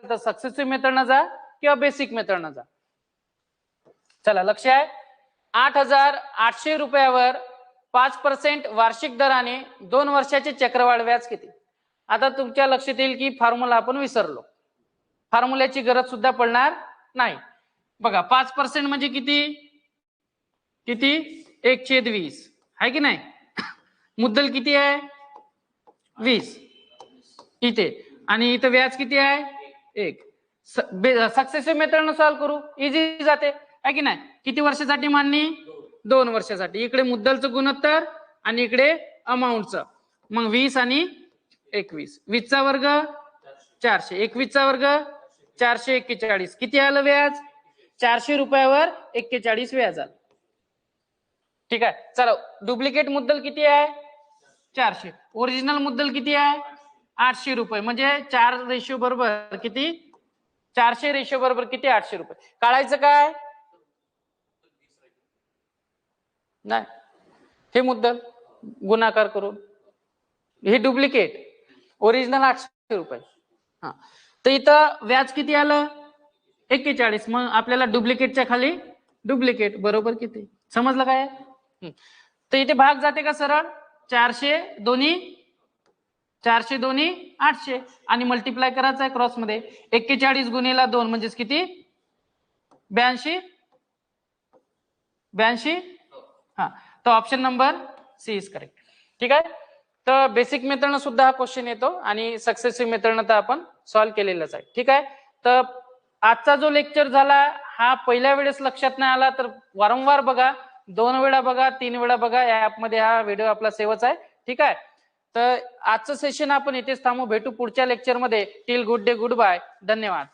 तर सक्सेसिव्ह मेथडनं जा किंवा बेसिक मेथडनं जा. चला लक्ष आहे, 8,800 रुपयावर 5% वार्षिक दराने 2 वर्षाचे चक्रवाढ व्याज किती. आता तुमच्या लक्षात येईल की फॉर्म्युला आपण विसरलो, फॉर्म्युल्याची गरज सुद्धा पडणार नाही. बघा 5% म्हणजे किती, किती 1/20 आहे की नाही. मुद्दल किती आहे 20 इथे, आणि इथं व्याज किती आहे 1. सक्सेसिव्ह मेथडनं सॉल्व्ह करू, इझी जाते आहे की नाही. किती वर्षासाठी मांडणी, 2 वर्षासाठी. इकडे मुद्दलचं गुणोत्तर आणि इकडे अमाऊंटचं, मग 20 आणि 21. 20 चा वर्ग 400, 21 चा वर्ग 441. किती आलं व्याज, 400 रुपयावर 41 व्याज आलं. ठीक आहे. चला डुप्लिकेट मुद्दल किती आहे 400, ओरिजिनल मुद्दल किती आहे 800 रुपये, म्हणजे 4 रेशो बरोबर किती, 400 रेशो बरोबर किती 800 रुपये. काढायचं काय नाही, हे मुद्दल गुणाकार करून, हे डुप्लिकेट, ओरिजिनल 800 रुपये. हा, तर इथं व्याज किती आलं 41, मग आपल्याला डुप्लिकेटच्या खाली डुप्लिकेट बरोबर किती, समजलं काय. तर इथे भाग जाते का सरळ, 400 दोन्ही 800 आणि मल्टिप्लाय करायचं आहे क्रॉस मध्ये. 41 गुणिले 2 म्हणजे किती 82. हा, तर option number C is correct. ठीक आहे. तर बेसिक मेथडनं सुद्धा हा क्वेश्चन येतो आणि सक्सेसिव्ह मेथडनं तर आपण सॉल्व्ह केलेलाच आहे. ठीक आहे. तर आजचा जो लेक्चर झाला हा पहिल्या वेळेस लक्षात नाही आला तर वारंवार बघा, 2 वेळा बघा, 3 वेळा बघा, या ऍपमध्ये हा व्हिडिओ आपला सेवच आहे. ठीक आहे. तर आजचं सेशन आपण इथेच थांबू, भेटू पुढच्या लेक्चरमध्ये. Till good day, goodbye, धन्यवाद.